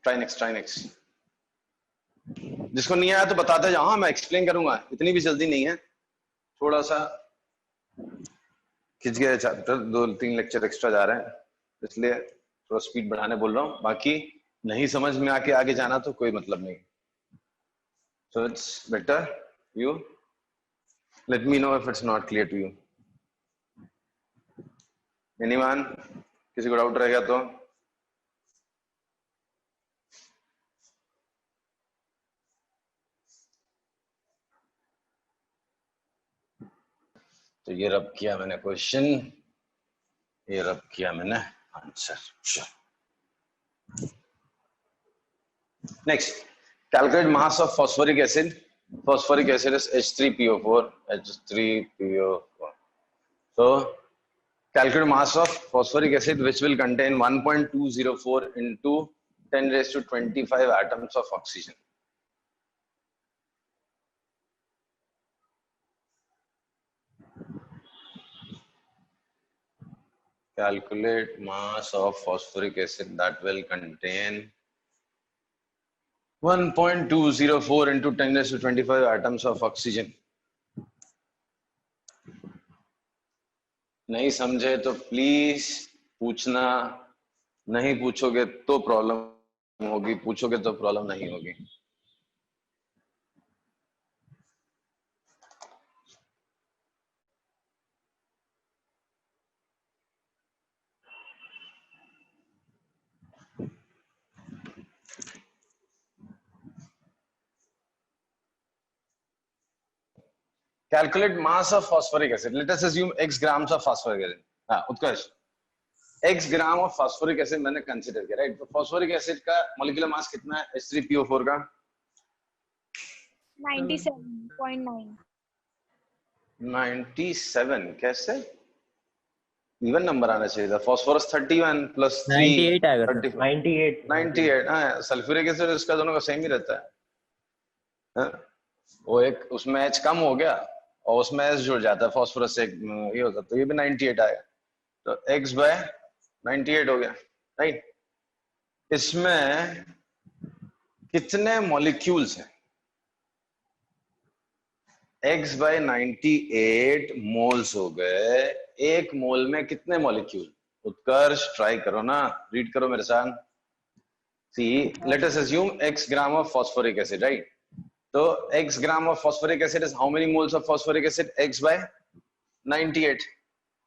Try next. जिसको नहीं आया तो बताते जाओ, मैं एक्सप्लेन करूंगा, इतनी भी जल्दी नहीं है, थोड़ा सा खिंच गया चैप्टर, 2-3 लेक्चर एक्स्ट्रा जा रहे हैं, इसलिए थोड़ा स्पीड बढ़ाने बोल रहा हूँ। बाकी नहीं समझ में आके आगे जाना तो कोई मतलब नहीं। So it's better you let me know if it's not clear to you. Anyone? किसी को डाउट रह गया तो ये रब किया मैंने क्वेश्चन, ये रब किया मैंने answer. Next, calculate mass of phosphoric acid. Phosphoric acid is H3PO4. H3PO4. So, calculate mass of phosphoric acid which will contain 1.204 into 10 raised to 25 atoms of oxygen. Calculate mass of phosphoric acid that will contain 1.204 into 10 raised to 25 atoms of oxygen. नहीं समझे तो please पूछना, नहीं पूछोगे तो problem होगी, पूछोगे तो प्रॉब्लम नहीं होगी। Calculate mass of phosphoric acid. Let us assume x grams of phosphoric acid. हाँ, उत्कर्ष, x gram of phosphoric acid मैंने कंसीडर किया, राइट? तो फॉस्फोरिक एसिड का मॉलिक्यूलर मास कितना है H3PO4 का? 97.9। 97 कैसे? इवन नंबर आना चाहिए था। फॉस्फोरस 31 प्लस 3 98 आएगा सर। 98। हाँ, सल्फ्यूरिक एसिड इसका दोनों का सेम ही रहता है। हाँ? वो एक उसमें H कम हो गया और उसमें S जुड़ जाता है, फॉस्फोरस से ये होता है, तो ये भी 98 आएगा, तो X बाय 98 हो गया, राइट? इसमें कितने मॉलिक्यूल्स हैं? X बाय 98 मोल्स हो गए। एक मोल में कितने मॉलिक्यूल? उत्कर्ष ट्राई करो ना, रीड करो मेरे साथ। See, let us assume X gram of phosphoric acid, right? So X gram of phosphoric acid is how many moles of phosphoric acid? X by 98.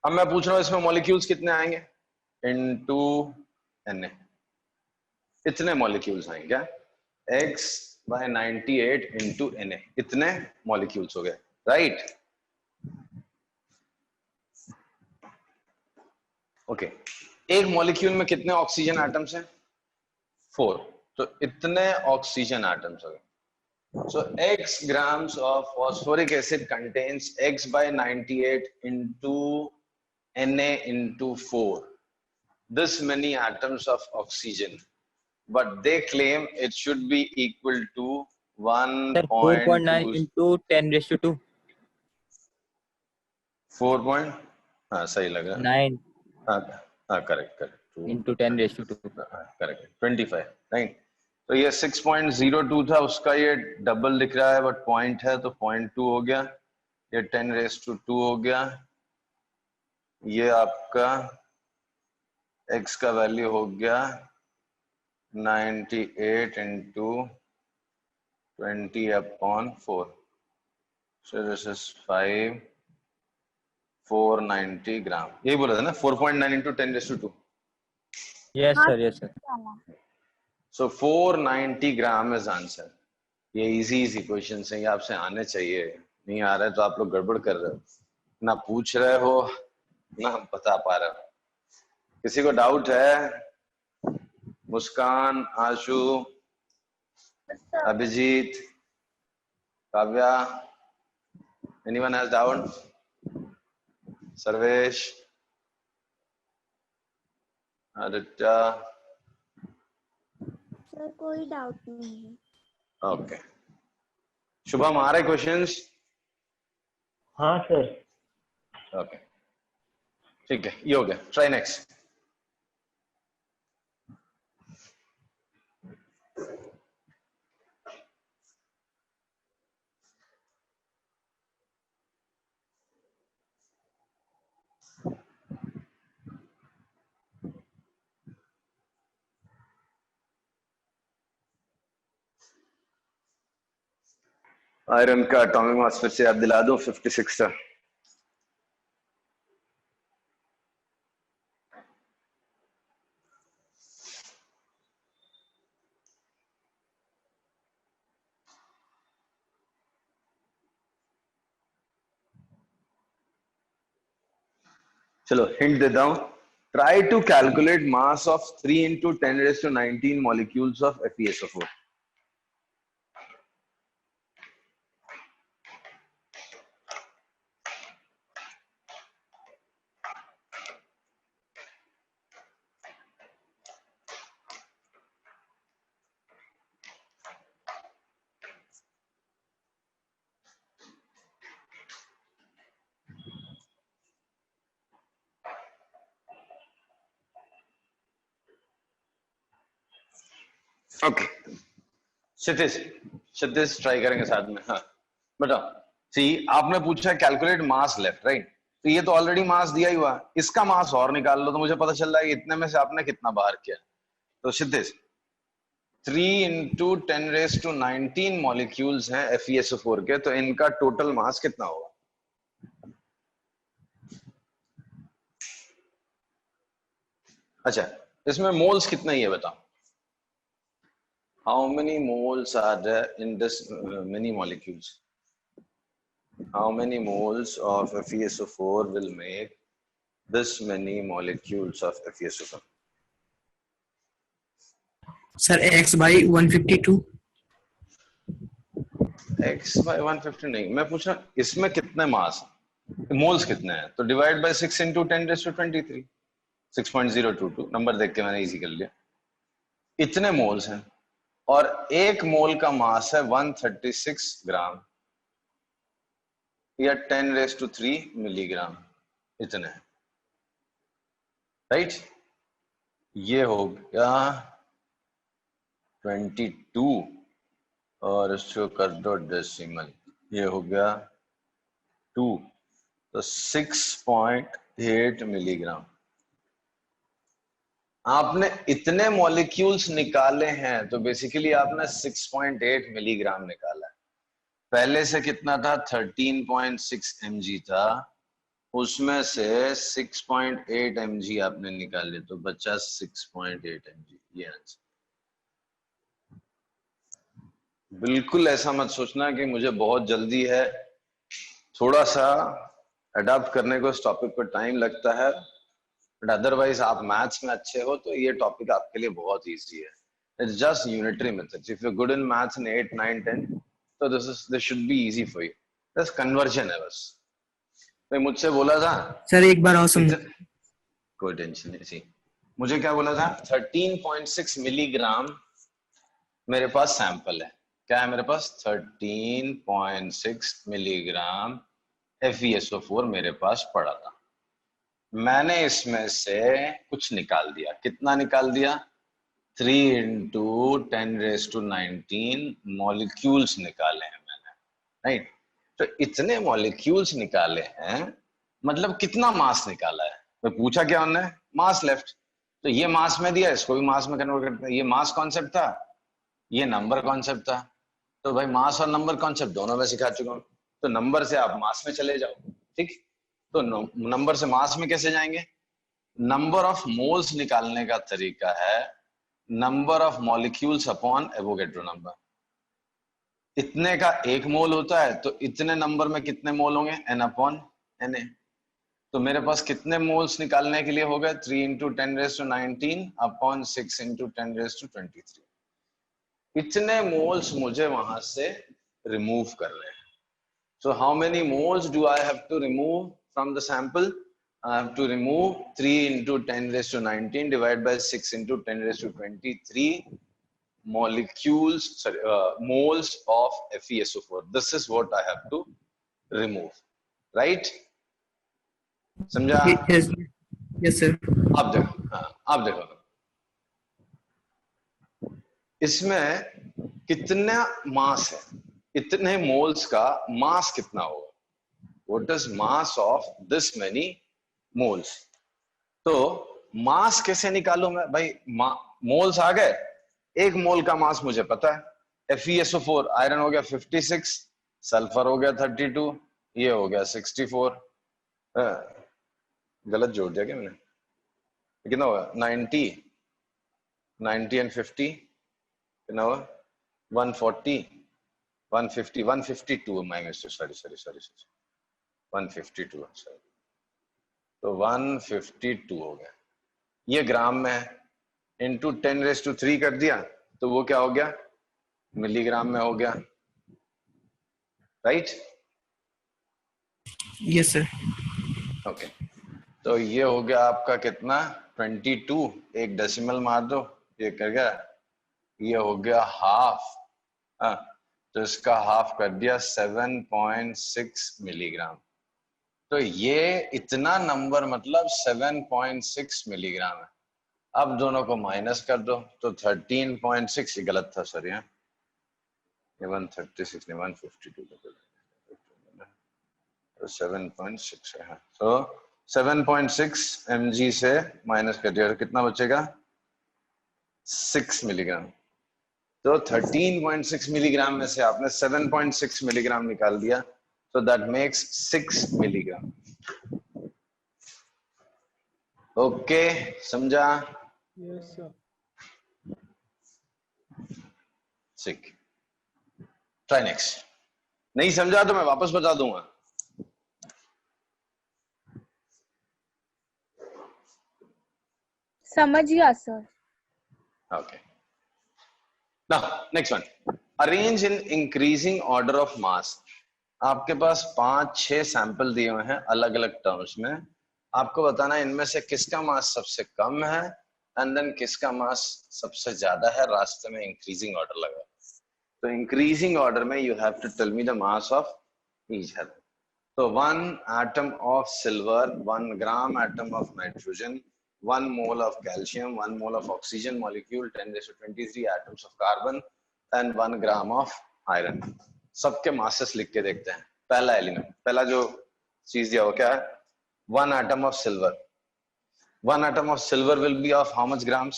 अब मैं पूछ रहा हूँ इसमें मॉलिक्यूल्स कितने आएंगे? Into Na। इतने मॉलिक्यूल्स आएंगे क्या? X by 98 into Na, इतने मॉलिक्यूल्स हो गए, राइट? ओके, एक मॉलिक्यूल में कितने ऑक्सीजन एटम्स हैं? 4, तो इतने ऑक्सीजन एटम्स हो गए। So X grams of phosphoric acid contains X by 98 into Na into 4. This many atoms of oxygen, but they claim it should be equal to 4.9 into 10 raised to 2. 4. हाँ सही लग रहा है। 9 हाँ correct into 10 raised to 2. Correct 25, right? तो ये 6.02 था, उसका ये डबल दिख रहा है, बट पॉइंट है तो 0.2 हो गया, ये 10 raised to 2 हो गया, ये आपका x का वैल्यू हो गया 98 into 20/4, so this is 490 ग्राम। यही बोला था ना, 4.9 into 10 raised to 2। Yes sir। So 490 gram is answer. ये इजी क्वेश्चन है, ये आपसे आने चाहिए, नहीं आ रहा है तो आप लोग गड़बड़ कर रहे हो, ना पूछ रहे हो ना बता पा रहे हो। किसी को डाउट है? Muskan, Ashu, Abhijit, Kavya, anyone has doubt? Sarvesh, Aditya? Sir कोई डाउट नहीं है। ओके, शुभम आ रहे क्वेश्चंस? हाँ सर। ओके ठीक है, ये हो गया। Try next. आयरन का एटॉमिक मास फिर से याद दिला दूं, 56 था। चलो हिंट देता हूं, try to calculate mass of 3 into 10⁻19 molecules of FeSO4। Okay Kshitij, Kshitij try करेंगे साथ में। हाँ बताओ। सी आपने पूछा कैलकुलेट मास लेफ्ट, राइट? तो ये तो ऑलरेडी मास दिया ही हुआ, इसका मास और निकाल लो तो मुझे पता चल रहा है कि इतने में से आपने कितना बाहर किया। तो क्षितिज 3 into 10⁻19 मॉलिक्यूल्स हैं FeSO4 के, तो इनका टोटल मास कितना होगा? अच्छा इसमें मोल्स कितना ही है बताओ। How many moles are there in this many molecules? How many moles of FeSO4 will make this many molecules of FeSO4? Sir x by 152। X by 150 नहीं, मैं पूछ रहा इसमें कितने मास, मोल्स कितने हैं? तो डिवाइड बाय 6 into 10⁻23, 6.022 नंबर देख के मैंने इजी कर लिया। इतने मोल्स हैं और एक मोल का मास है 136 ग्राम या 10⁻3 मिलीग्राम, इतने, राइट? ये हो गया 22 और इसको कर दो डेसिमल, ये हो गया 2, तो 6.8 मिलीग्राम। आपने इतने मॉलिक्यूल्स निकाले हैं तो बेसिकली आपने 6.8 मिलीग्राम निकाला है। पहले से कितना था? 13.6 mg था, उसमें से 6.8 mg आपने निकाले तो बचा 6.8 mg। ये आंसर। बिल्कुल ऐसा मत सोचना कि मुझे बहुत जल्दी है, थोड़ा सा अडॉप्ट करने को इस टॉपिक पर टाइम लगता है, बट अदरवाइज आप मैथ्स में अच्छे हो तो ये टॉपिक आपके लिए बहुत इजी है। It's just unitary methods. If you good in maths इन 8, 9, 10 तो this should be easy for you. बस कन्वर्जन है बस। भाई मुझसे बोला था सर एक बार और समझ। कोई टेंशन नहीं। सी मुझे क्या बोला था? 13.6 मिलीग्राम मेरे पास सैंपल है। क्या है मेरे पास? 13.6 मिलीग्राम FeSO4 मेरे पास पड़ा था। मैंने इसमें से कुछ निकाल दिया। कितना निकाल दिया? 3 into 10⁻19 मॉलिक्यूल्स निकाले हैं मैंने, राइट? तो इतने मॉलिक्यूल्स निकाले हैं मतलब कितना मास निकाला है? तो पूछा क्या उन्होंने? मास लेफ्ट। तो ये मास में दिया, इसको भी मास में कन्वर्ट करते हैं। ये मास कॉन्सेप्ट था, ये नंबर कॉन्सेप्ट था। तो भाई मास और नंबर कॉन्सेप्ट दोनों में सिखा चुका हूं, तो नंबर से आप मास में चले जाओ, ठीक? तो नंबर से मास में कैसे जाएंगे? नंबर ऑफ मोल्स निकालने का तरीका है number of molecules upon Avogadro number. इतने का एक मोल होता है तो इतने नंबर में कितने मोल होंगे? n/Na। तो मेरे पास कितने मोल्स निकालने के लिए हो गए? 3 into 10⁻19 अपॉन 6 into 10⁻23। इतने मोल्स मुझे वहां से रिमूव करने हैं। So how many moles do I have to remove from the sample? I have to remove 3 into 10⁻19 divided by 6 into 10⁻23 molecules, moles of FeSO4. This is what I have to remove, right? समझा? Yes sir. आप देखो, हाँ आप देखो इसमें कितना मास है, इतने मोल्स का मास कितना होगा? What is mass of this many moles? तो मास कैसे निकालूं मैं? भाई मोल्स आ गए, एक मोल का मास मुझे पता है। FeSO4 आयरन हो गया 56, सल्फर हो गया 32, ये हो गया 64। गलत जोड़ दिया क्या मैंने? कितना होगा? 90 एंड 50 कितना हुआ? 140 150 152 माय मिस्टेक, सॉरी 152, सॉरी। तो 152 हो गया, ये ग्राम में है, इंटू 10⁻³ कर दिया तो वो क्या हो गया? मिलीग्राम में हो गया, राइट? Yes, sir. ओके, तो ये हो गया आपका कितना? 22, एक डेसिमल मार दो, ये कर गया, ये हो गया हाफ। हाँ, तो इसका हाफ कर दिया 7.6 मिलीग्राम। तो ये इतना नंबर मतलब 7.6 मिलीग्राम है। अब दोनों को माइनस कर दो तो 13.6, ये गलत था सर, यहाँ 136 नहीं 152 तो 7.6 है। तो 7.6 mg से माइनस कर दिया तो कितना बचेगा? 6 मिलीग्राम। तो 13.6 मिलीग्राम में से आपने 7.6 मिलीग्राम निकाल दिया, तो दैट मेक्स 6 मिलीग्राम। ओके, समझा? Yes sir. ठीक, ट्राई नेक्स्ट। नहीं समझा तो मैं वापस बता दूंगा। समझ गया sir. Okay. Now, next one. Arrange in increasing order of mass. आपके पास 5-6 सैंपल दिए हुए हैं अलग अलग टर्म्स में। आपको बताना है इनमें से किसका मास सबसे कम है एंड देन किसका मास सबसे ज्यादा है। रास्ते में इंक्रीजिंग ऑर्डर लगा, तो इंक्रीजिंग ऑर्डर में you have to tell me the mass of each atom. तो 1 atom of silver, 1 gram atom of nitrogen, 1 mole of calcium, 1 mole of oxygen molecule, 10⁻23 atoms of carbon and 1 gram of iron। सबके masses लिख के देखते हैं। पहला element, पहला जो चीज दिया वो क्या है? 1 atom of silver। 1 atom of silver will be of how much grams?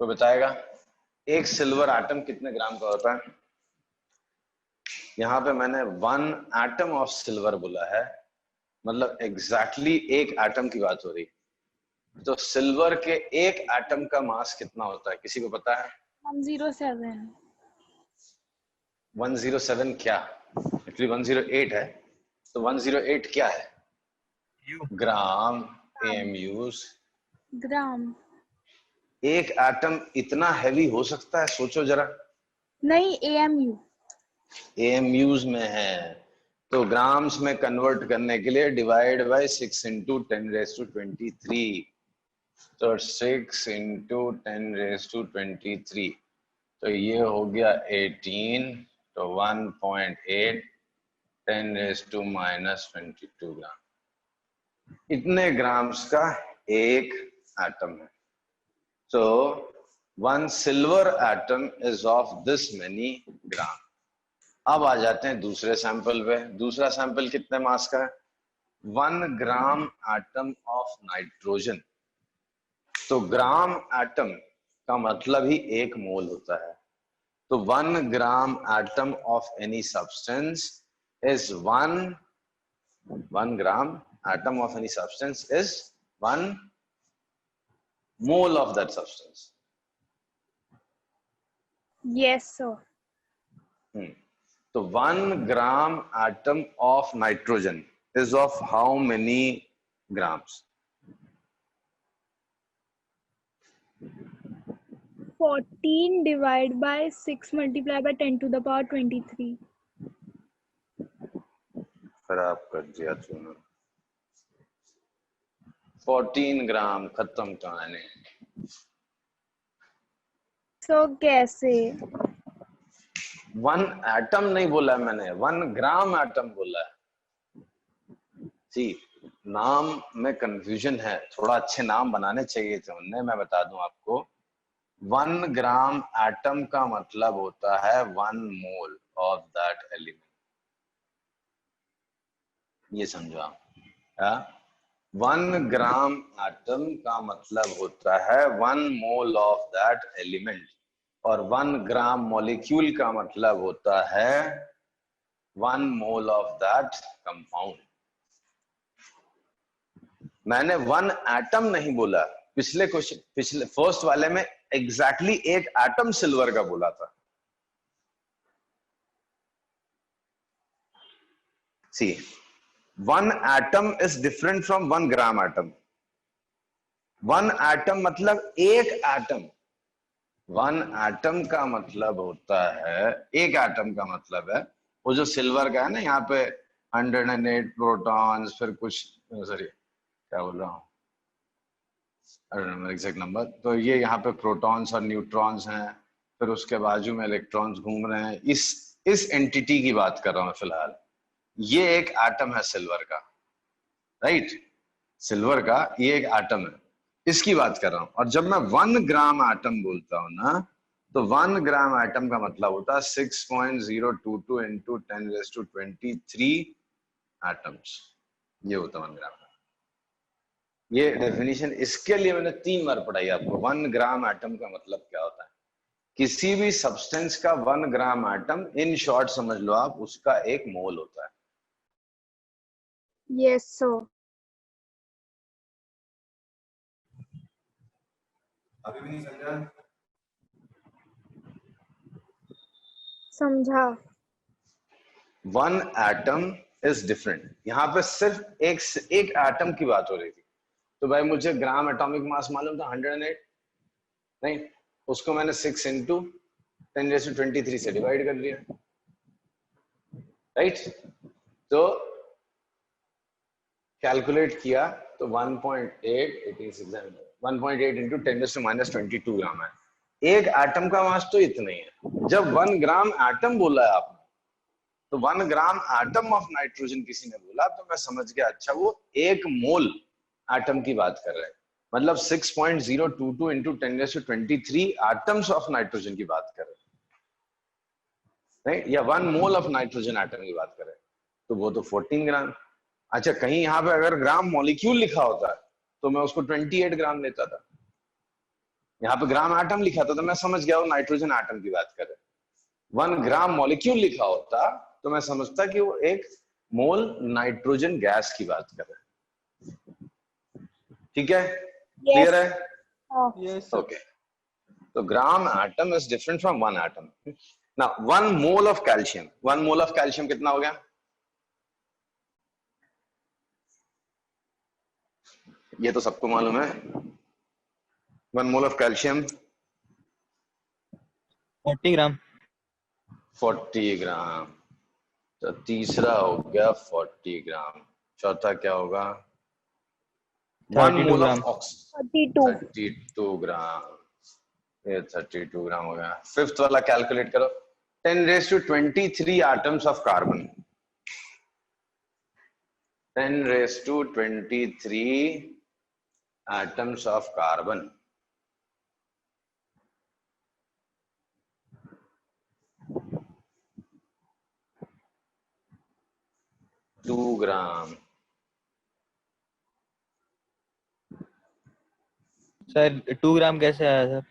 तो बताएगा एक सिल्वर एटम कितने ग्राम का होता है? यहाँ पे मैंने 1 एटम ऑफ सिल्वर बोला है, मतलब एग्जैक्टली एक एटम की बात हो रही। तो सिल्वर के एक एटम का मास कितना होता है, किसी को पता है? 107। 107 क्या? एक्चुअली 108 है। तो 108 क्या है? ग्राम, AMUs। ग्राम। एक एटम इतना हैवी हो सकता है? सोचो जरा। नहीं, AMU। AMUs में है, तो ग्राम्स में कन्वर्ट करने के लिए डिवाइड बाय 6 into 10⁻23। तो 6 into 10⁻23, तो ये हो गया 18, तो 1.8 10⁻⁻22 ग्राम। इतने ग्राम्स का एक एटम है। So 1 silver atom is of this many gram। अब आ जाते हैं दूसरे सैंपल पे। दूसरा सैंपल कितने मास का है? 1 ग्राम एटम ऑफ नाइट्रोजन। तो ग्राम एटम का मतलब ही 1 मोल होता है। तो 1 gram atom of any substance is 1 gram atom of any substance is 1 mole of that substance। Yes sir। तो 1 gram atom of nitrogen is of how many grams? 14 divided by 6 multiplied by 10 to the power 23। खराब कर दिया तूने। 14 ग्राम खत्म कहानी। तो कैसे? 1 atom नहीं बोला मैंने, 1 ग्राम एटम बोला है। जी, नाम में कंफ्यूजन है, थोड़ा अच्छे नाम बनाने चाहिए थे उन्हें। मैं बता दूं आपको, 1 ग्राम एटम का मतलब होता है 1 मोल ऑफ दैट एलिमेंट। ये समझो आप। 1 ग्राम एटम का मतलब होता है 1 मोल ऑफ दैट एलिमेंट। और 1 ग्राम मॉलिक्यूल का मतलब होता है 1 मोल ऑफ दैट कंपाउंड। मैंने 1 एटम नहीं बोला, पिछले फर्स्ट वाले में एग्जैक्टली एक एटम सिल्वर का बोला था। सी 1 atom is different from 1 gram atom। 1 atom मतलब एक एटम। 1 atom का मतलब होता है, एक एटम का मतलब है वो जो सिल्वर का है ना, यहाँ पे 108 प्रोटॉन्स, फिर कुछ, सॉरी क्या बोल रहा हूँ, एग्जैक्ट नंबर। तो ये यहाँ पे प्रोटॉन्स और न्यूट्रॉन्स हैं, फिर उसके बाजू में इलेक्ट्रॉन्स घूम रहे हैं। इस एंटिटी की बात कर रहा हूँ फिलहाल। ये एक एटम है सिल्वर का, राइट? सिल्वर का ये एक एटम है, इसकी बात कर रहा हूं। और जब मैं 1 ग्राम एटम बोलता हूं ना, तो 1 ग्राम एटम का मतलब होता है 6.022 इंटू 10⁻23 एटम्स। ये होता है 1 ग्राम। ये डेफिनेशन, इसके लिए मैंने 3 बार पढ़ाई आपको। 1 ग्राम एटम का मतलब क्या होता है, किसी भी सब्सटेंस का 1 ग्राम एटम, इन शॉर्ट समझ लो आप, उसका एक मोल होता है। Yes, sir. अभी भी नहीं समझा? समझा। 1 एटम इज डिफरेंट। यहाँ पे सिर्फ एक एटम की बात हो रही थी। तो भाई मुझे ग्राम एटॉमिक मास मालूम था 108, नहीं, उसको मैंने 6 इंटू 10⁻23 से डिवाइड कर लिया, राइट? तो कैलकुलेट किया तो 1.8 इंटू 10⁻22 ग्राम है। एक एटम का मास तो इतना ही है। जब 1 ग्राम एटम बोला है आपने, तो 1 ग्राम एटम ऑफ नाइट्रोजन किसी ने बोला, तो मैं समझ गया अच्छा वो 1 मोल एटम की बात कर रहे हैं। मतलब 6.022 इंटू 10⁻23 एटम्स ऑफ नाइट्रोजन की बात कर रहे हैं, राइट? या 1 मोल ऑफ नाइट्रोजन एटम की बात कर रहे हैं, तो वो तो 14 ग्राम। अच्छा, कहीं यहाँ पे अगर ग्राम मॉलिक्यूल लिखा होता तो मैं उसको 28 ग्राम लेता था। यहाँ पे ग्राम एटम लिखा था तो मैं समझ गया वो नाइट्रोजन एटम की बात कर रहे हैं। 1 ग्राम मॉलिक्यूल लिखा होता तो मैं समझता कि वो 1 मोल नाइट्रोजन गैस की बात कर रहे हैं। ठीक है, क्लियर है? Yes. ओके, तो gram atom is different from 1 atom. ना 1 mole of calcium, 1 mole of calcium कितना हो गया? ये तो सबको मालूम है। 1 मोल ऑफ कैल्शियम 40 ग्राम। 40 ग्राम। तो तीसरा हो गया 40 ग्राम। चौथा क्या होगा? 1 32 मोल ग्राम। Of oxygen 32. 32 ग्राम। ये 32 ग्राम हो गया। फिफ्थ वाला कैलकुलेट करो। 10⁻23 atoms of carbon. 10⁻23 atoms of carbon. Two gram. Sir 2 gram कैसे आया सर?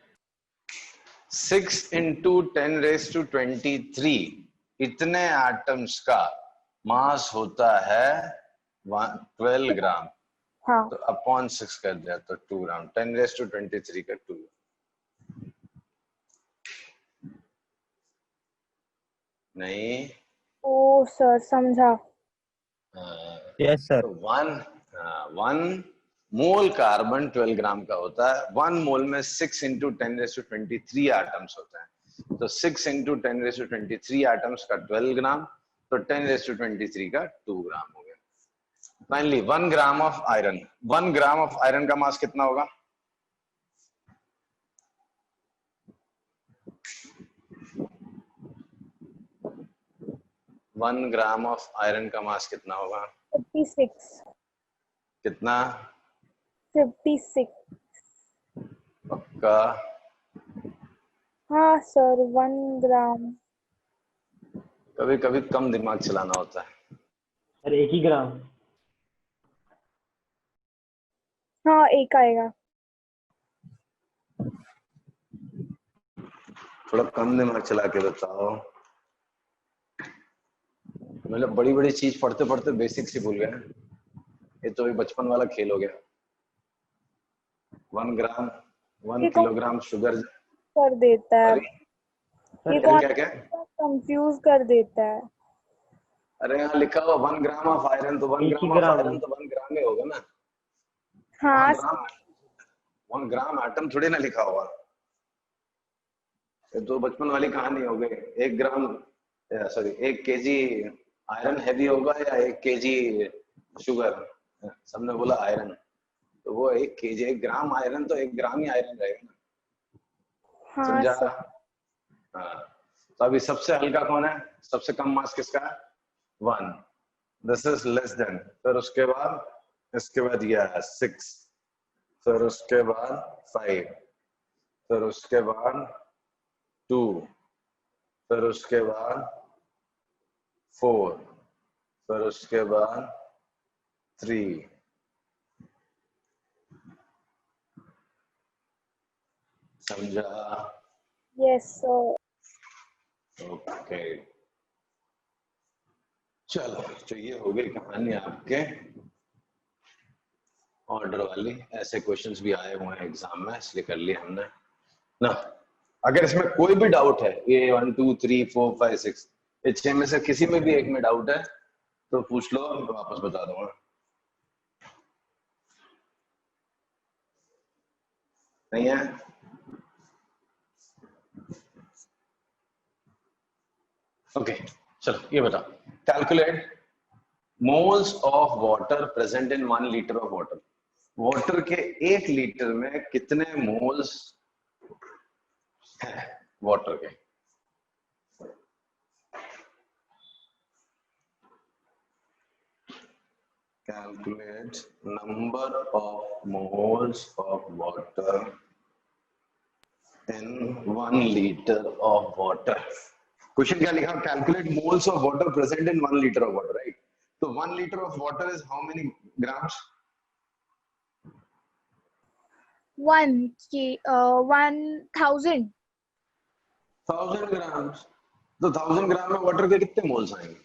6 इंटू 10⁻23 इतने एटम्स का मास होता है 12 ग्राम। हाँ. तो अपॉन 6 कर दिया तो 2 ग्राम। 10⁻23 का 2। नहीं, ओ सर, समझा. Yes sir. तो 1 मोल कार्बन 12 ग्राम का होता है। 1 मोल में 6 इंटू 10⁻23 एटम्स होते हैं। तो 6 इंटू 10⁻23 एटम्स का 12 ग्राम, तो 10⁻23 का 2 ग्राम हो गया। Finally 1 gram of iron. 1 gram of iron का मास कितना होगा? वन ग्राम ऑफ आयरन का मास कितना होगा? 56. कितना? 56. पक्का? हाँ सर, 1 ग्राम. कभी कभी कम दिमाग चलाना होता है। सर 1 ही ग्राम। हाँ, एक आएगा. थोड़ा कम दिमाग चला के बताओ। मतलब बड़ी बड़ी चीज पढ़ते पढ़ते बेसिक से भूल गए। ये तो एक बचपन वाला खेल हो गया। 1 ग्राम 1 ये कौन किलोग्राम शुगर। कर देता है? सॉरी ये क्या कौन क्या क्या? कंफ्यूज कर देता है? अरे यहाँ लिखा हुआ 1 ग्राम ऑफ आयरन, तो 1 एक ही ग्राम ऑफ ग्राम। आयरन तो 1 ग्राम में होगा ना। हाँ 1 ग्राम एटम थोड़ी ना लिखा हुआ। ये तो बचपन वाली कहानी हो गई। 1 ग्राम सॉरी 1 केजी आयरन हैवी होगा या 1 केजी शुगर। सबने बोला आयरन, तो वो 1 केजी 1 ग्राम आयरन तो 1 ग्राम ही आयरन रहेगा ना। हाँ समझा? सर। हाँ। तो अभी सबसे हल्का कौन है? सबसे कम मास किसका है? 1। This is less than. फिर उसके बाद इसके बाद ये है 6, फिर उसके बाद 5, फिर उसके बाद 2, फिर उसके बाद 4, फिर उसके बाद 3। समझा? Yes sir. ओके चलो, तो ये हो गई कहानी आपके ऑर्डर वाली। ऐसे क्वेश्चंस भी आए हुए हैं एग्जाम में, इसलिए कर लिया हमने ना। अगर इसमें कोई भी डाउट है, ये 1 2 3 4 5 6 ये 6 में से किसी में भी एक में डाउट है तो पूछ लो, मैं वापस बता दूंगा। नहीं है? ओके चलो ये बताओ। Calculate moles of water present in 1 litre of water. Water के 1 लीटर में कितने मोल्स हैं वाटर के? Calculate number of moles of water in 1 liter of water. Question क्या लिखा? Calculate moles of water present in 1 liter of water, right? So 1 liter of water is how many grams? 1000। 1000 grams. तो 1000 ग्राम में water के कितने moles आएंगे?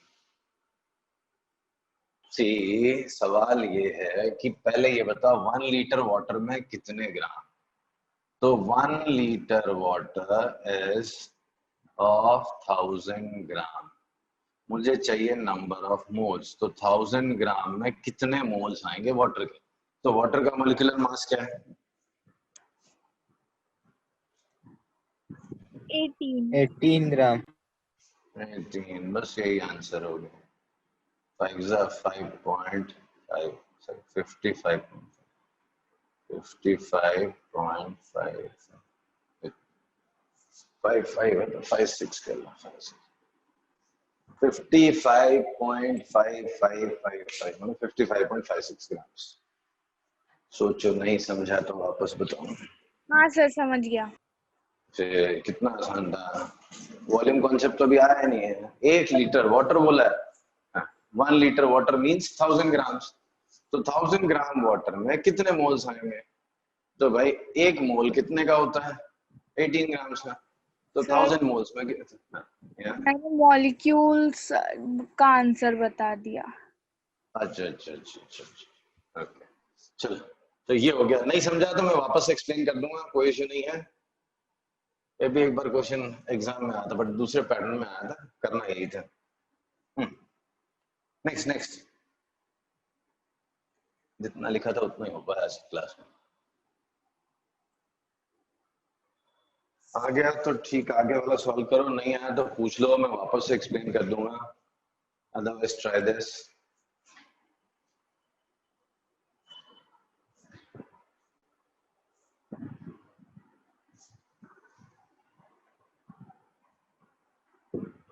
सी सवाल ये है कि पहले ये बताओ 1 लीटर वाटर में कितने ग्राम। तो 1 लीटर वाटर इज ऑफ 1000 ग्राम। मुझे चाहिए नंबर ऑफ मोल्स, तो 1000 ग्राम में कितने मोल्स आएंगे वाटर के? तो वाटर का मॉलिक्यूलर मास क्या है? 18 ग्राम। 18। बस यही आंसर हो गया। 5 5.5 55 55.5 5 है तो 5 6 कर लो। 55.5555 मतलब 55.56 ग्राम। सोचो, नहीं समझा तो वापस बताओ। हाँ सर समझ गया। फिर कितना आसान था। वॉल्यूम कॉन्सेप्ट तो अभी आया नहीं है। 1 लीटर वाटर बोला है, 1 लीटर वाटर मींस 1000 ग्राम्स। तो 1000 ग्राम वाटर में कितने मोल्स आएंगे? तो भाई 1 मोल कितने का होता है? 18 ग्राम्स का। तो सर 1000 मोल्स में मैंने मॉलिक्यूल्स का आंसर बता दिया। अच्छा अच्छा अच्छा अच्छा अच्छा ओके चलो, तो ये हो गया। नहीं समझा तो मैं वापस एक्सप्लेन कर दूंगा, कोई इशू नहीं है। ये भी एक बार क्वेश्चन एग्जाम में आया था बट दूसरे पैटर्न में आया था, करना यही था। Next next. जितना लिखा था उतना ही हो पाया आज क्लास में। आ गया तो ठीक, आगे वाला सॉल्व करो, नहीं आया तो पूछ लो, मैं वापस से एक्सप्लेन कर दूंगा। Otherwise try this.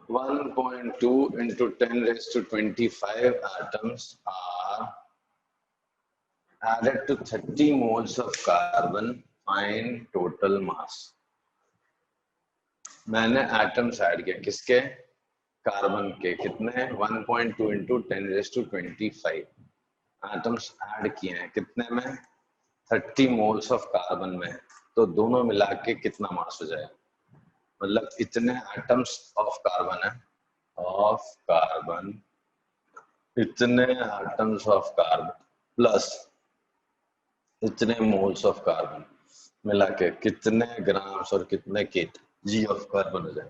One 1.2 into 10 raised to 25 atoms are added to 30 moles of carbon. Find total mass. मैंने एटम्स ऐड किया, किसके? कार्बन के। कितने? 1.2 into 10 raised to 25 atoms add किए हैं। कितने में? 30 मोल्स ऑफ कार्बन में। तो दोनों मिला के कितना मास हो जाएगा? मतलब इतने एटम्स ऑफ कार्बन है, ऑफ कार्बन, इतने एटम्स ऑफ कार्बन प्लस इतने मोल्स ऑफ कार्बन मिला के कितने ग्राम्स और कितने केजी ऑफ कार्बन हो जाए।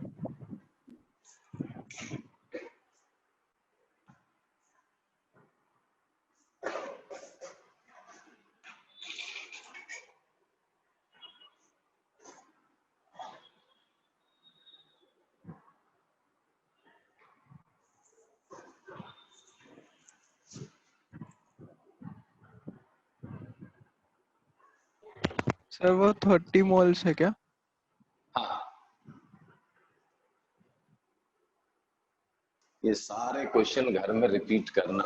सर वो 30 मोल्स है क्या? हाँ, ये सारे क्वेश्चन घर में रिपीट करना,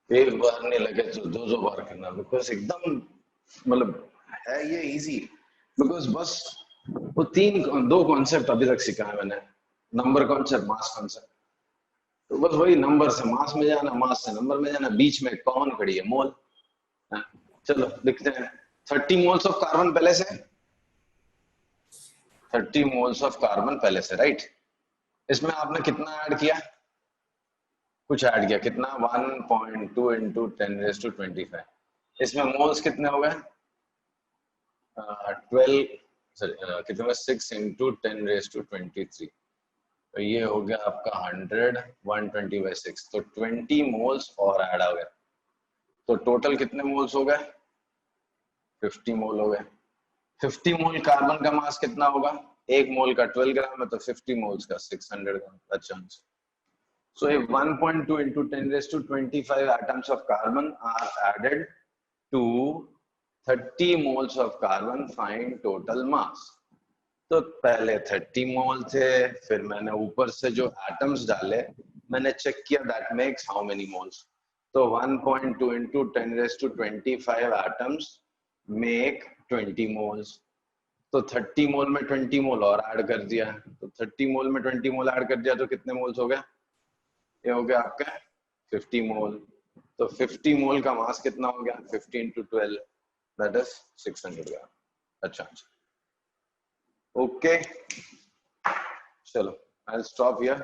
एक बार नहीं लगे तो दो बार करना, बिकॉज एकदम मतलब है ये इजी, बिकॉज बस वो दो कॉन्सेप्ट अभी तक सिखा है मैंने, नंबर कॉन्सेप्ट, मास कॉन्सेप्ट। तो बस वही नंबर से मास में जाना, मास से नंबर में जाना, बीच में कौन खड़ी है, मोल। चलो लिखते हैं 30 मोल्स ऑफ कार्बन पहले से, 30 मोल्स ऑफ कार्बन पहले से, राइट। इसमें आपने कितना ऐड किया, कुछ ऐड किया, कितना 1.2 into 10⁻²5। इसमें मोल्स कितने हो गए, 12, कितने में 6 into 10⁻23, तो ये हो गया आपका 100, 120/6, तो 20 मोल्स और ऐड हो गए, तो टोटल कितने मोल्स हो गए, 50 मोल हो गए। 50 मोल कार्बन का मास कितना होगा, एक मोल का 12 ग्राम है, तो 50 मोल्स का 600 ग्राम। अच्छा, so if 1.2 into 10⁻25 atoms of carbon are added to 30 moles of carbon, find total mass। तो पहले 30 मोल थे, फिर मैंने ऊपर से जो एटम्स डाले मैंने चेक किया, that makes how many moles. तो 1.2 into 10⁻25 atoms make 20 moles। तो 30 मोल में 20 मोल और ऐड कर दिया, तो 30 मोल में 20 मोल ऐड कर दिया, तो कितने मोल्स हो गए, ये हो गया आपका 50 मोल। तो 50 मोल का मास कितना हो गया, 50 into 12, दैट इज 600 ग्राम। अच्छा, ओके, चलो आई विल स्टॉप हियर।